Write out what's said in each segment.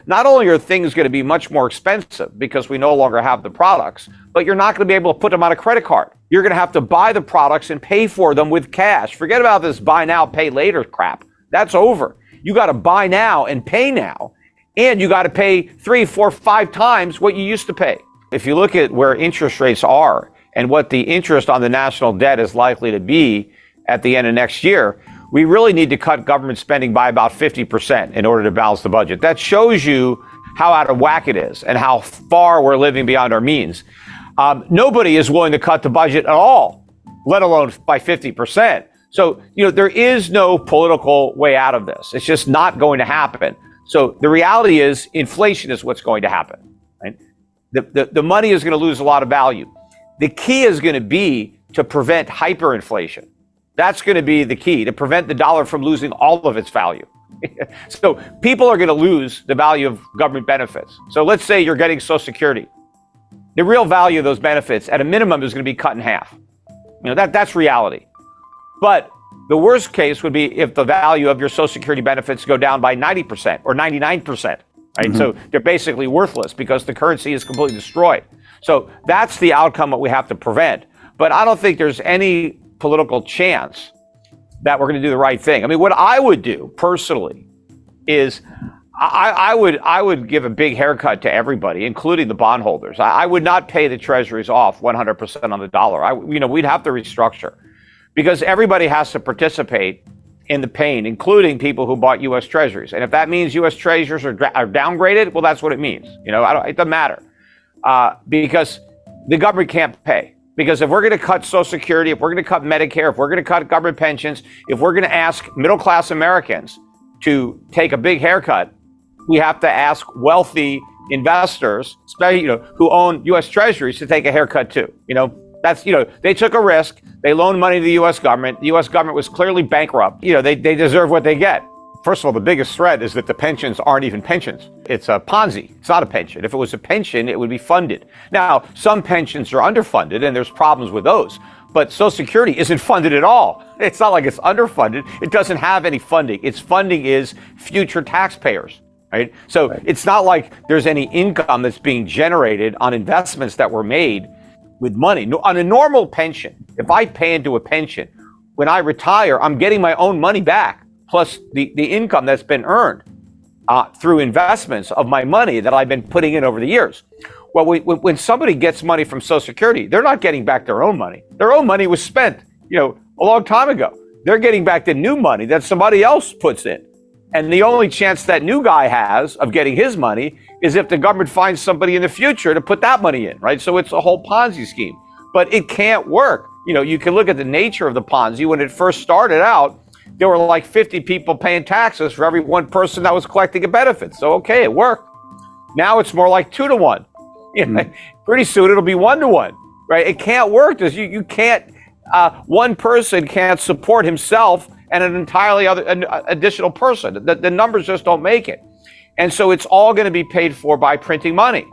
not only are things going to be much more expensive because we no longer have the products, but you're not going to be able to put them on a credit card. You're going to have to buy the products and pay for them with cash. Forget about this buy now, pay later crap. That's over. You got to buy now and pay now, and you got to pay 3, 4, 5 times what you used to pay. If you look at where interest rates are and what the interest on the national debt is likely to be at the end of next year, we really need to cut government spending by about 50% in order to balance the budget. That shows you how out of whack it is and how far we're living beyond our means. Nobody is willing to cut the budget at all, let alone by 50%. So, there is no political way out of this. It's just not going to happen. So the reality is inflation is what's going to happen. Right? The money is going to lose a lot of value. The key is going to be to prevent hyperinflation. That's going to be the key, to prevent the dollar from losing all of its value. So people are going to lose the value of government benefits. So let's say you're getting Social Security. The real value of those benefits at a minimum is going to be cut in half. That's reality. But the worst case would be if the value of your Social Security benefits go down by 90% or 99%. Right? Mm-hmm. So they're basically worthless because the currency is completely destroyed. So that's the outcome that we have to prevent. But I don't think there's any political chance that we're going to do the right thing. I mean, what I would do personally is I would give a big haircut to everybody, including the bondholders. I would not pay the treasuries off 100% on the dollar. We'd have to restructure because everybody has to participate in the pain, including people who bought U.S. treasuries. And if that means U.S. treasuries are downgraded, well, that's what it means. It doesn't matter because the government can't pay. Because if we're going to cut Social Security, if we're going to cut Medicare, if we're going to cut government pensions, if we're going to ask middle-class Americans to take a big haircut, we have to ask wealthy investors, especially who own U.S. treasuries, to take a haircut too. They took a risk. They loaned money to the U.S. government. The U.S. government was clearly bankrupt. They deserve what they get. First of all, the biggest threat is that the pensions aren't even pensions. It's a Ponzi. It's not a pension. If it was a pension, it would be funded. Now, some pensions are underfunded, and there's problems with those. But Social Security isn't funded at all. It's not like it's underfunded. It doesn't have any funding. Its funding is future taxpayers, right? So It's not like there's any income that's being generated on investments that were made with money. On a normal pension, if I pay into a pension, when I retire, I'm getting my own money back, plus the income that's been earned through investments of my money that I've been putting in over the years. Well, when somebody gets money from Social Security, they're not getting back their own money. Their own money was spent, a long time ago. They're getting back the new money that somebody else puts in. And the only chance that new guy has of getting his money is if the government finds somebody in the future to put that money in, right? So it's a whole Ponzi scheme. But it can't work. You can look at the nature of the Ponzi. When it first started out, there were like 50 people paying taxes for every one person that was collecting a benefit. So, okay, it worked. Now it's more like 2 to 1. Pretty soon it'll be 1 to 1, right? It can't work. You can't, one person can't support himself and an entirely additional person. The numbers just don't make it. And so it's all going to be paid for by printing money,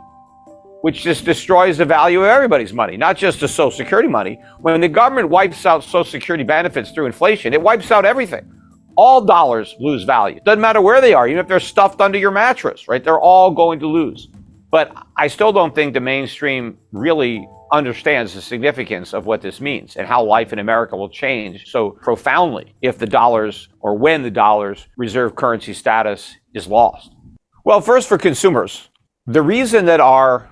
which just destroys the value of everybody's money, not just the Social Security money. When the government wipes out Social Security benefits through inflation, it wipes out everything. All dollars lose value. Doesn't matter where they are, even if they're stuffed under your mattress, right? They're all going to lose. But I still don't think the mainstream really understands the significance of what this means and how life in America will change so profoundly if the dollars, or when the dollar's reserve currency status is lost. Well, first, for consumers, the reason that our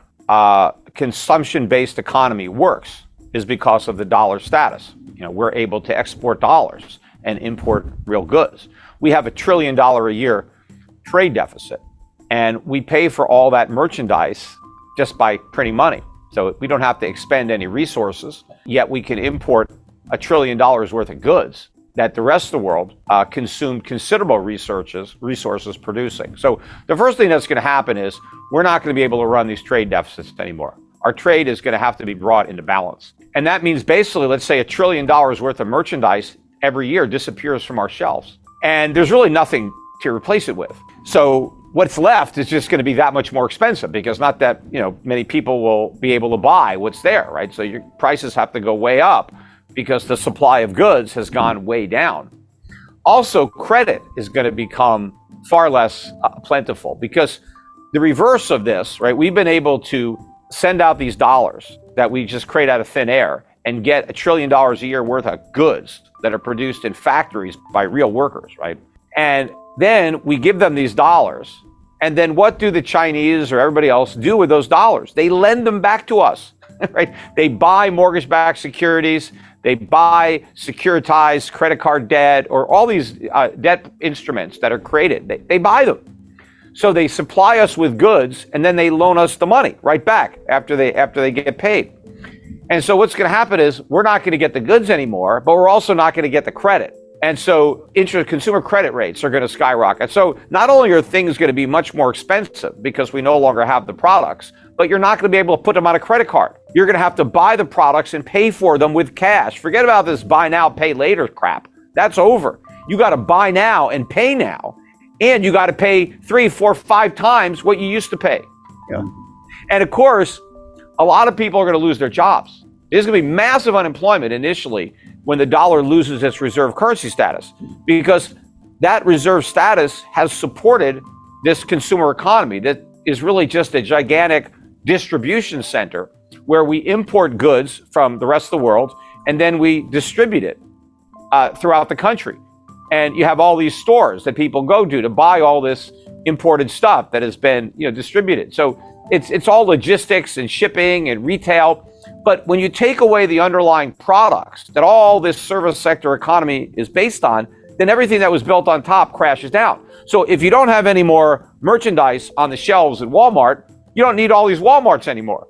consumption-based economy works is because of the dollar status. We're able to export dollars and import real goods. We have $1 trillion a year trade deficit, and we pay for all that merchandise just by printing money. So we don't have to expend any resources, yet we can import $1 trillion worth of goods that the rest of the world consumed considerable resources producing. So the first thing that's going to happen is we're not going to be able to run these trade deficits anymore. Our trade is going to have to be brought into balance. And that means basically, let's say $1 trillion worth of merchandise every year disappears from our shelves. And there's really nothing to replace it with. So what's left is just going to be that much more expensive because not that many people will be able to buy what's there, right? So your prices have to go way up because the supply of goods has gone way down. Also, credit is going to become far less plentiful because the reverse of this, right? We've been able to send out these dollars that we just create out of thin air and get $1 trillion a year worth of goods that are produced in factories by real workers, right? And then we give them these dollars. And then what do the Chinese or everybody else do with those dollars? They lend them back to us, right? They buy mortgage-backed securities. They buy securitized credit card debt or all these debt instruments that are created. They buy them. So they supply us with goods and then they loan us the money right back after they get paid. And so what's going to happen is we're not going to get the goods anymore, but we're also not going to get the credit. And so consumer credit rates are going to skyrocket. So not only are things going to be much more expensive because we no longer have the products, but you're not going to be able to put them on a credit card. You're going to have to buy the products and pay for them with cash. Forget about this buy now, pay later crap. That's over. You got to buy now and pay now. And you got to pay 3, 4, 5 times what you used to pay. Yeah. And of course, a lot of people are going to lose their jobs. There's going to be massive unemployment initially when the dollar loses its reserve currency status, because that reserve status has supported this consumer economy that is really just a gigantic distribution center where we import goods from the rest of the world and then we distribute it throughout the country. And you have all these stores that people go to buy all this imported stuff that has been, distributed. So it's all logistics and shipping and retail. But when you take away the underlying products that all this service sector economy is based on, then everything that was built on top crashes down. So if you don't have any more merchandise on the shelves at Walmart, you don't need all these Walmarts anymore.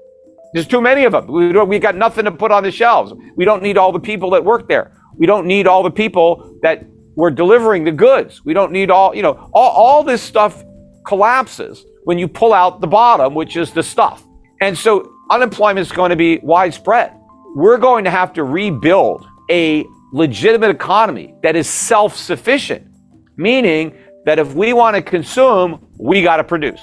There's too many of them. We got nothing to put on the shelves. We don't need all the people that work there. We don't need all the people that were delivering the goods. We don't need all this stuff collapses when you pull out the bottom, which is the stuff. And so unemployment is going to be widespread. We're going to have to rebuild a legitimate economy that is self-sufficient, meaning that if we want to consume, we got to produce.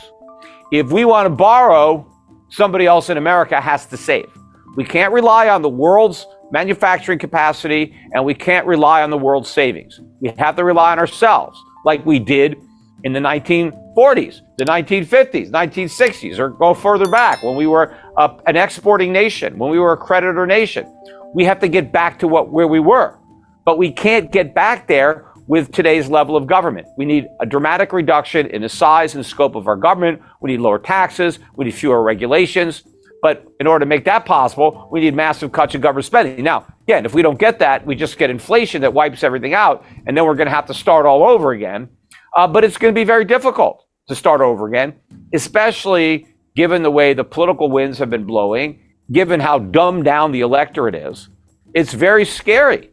If we want to borrow, somebody else in America has to save. We can't rely on the world's manufacturing capacity, and we can't rely on the world's savings. We have to rely on ourselves, like we did in the 1940s, the 1950s, 1960s, or go further back when we were an exporting nation, when we were a creditor nation. We have to get back to where we were, but we can't get back there with today's level of government. We need a dramatic reduction in the size and scope of our government. We need lower taxes. We need fewer regulations. But in order to make that possible, we need massive cuts in government spending. Now, again, if we don't get that, we just get inflation that wipes everything out, and then we're going to have to start all over again. But it's going to be very difficult to start over again, especially given the way the political winds have been blowing, given how dumbed down the electorate is. It's very scary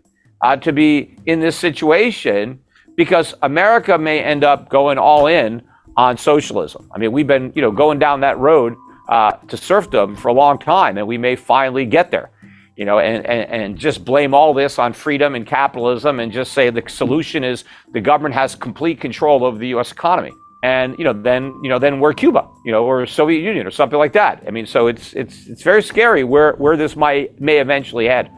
to be in this situation because America may end up going all in on socialism. I mean, we've been, going down that road to serfdom for a long time, and we may finally get there, and just blame all this on freedom and capitalism and just say the solution is the government has complete control over the U.S. economy. And, then we're Cuba, or Soviet Union or something like that. I mean, so it's very scary where this may eventually head.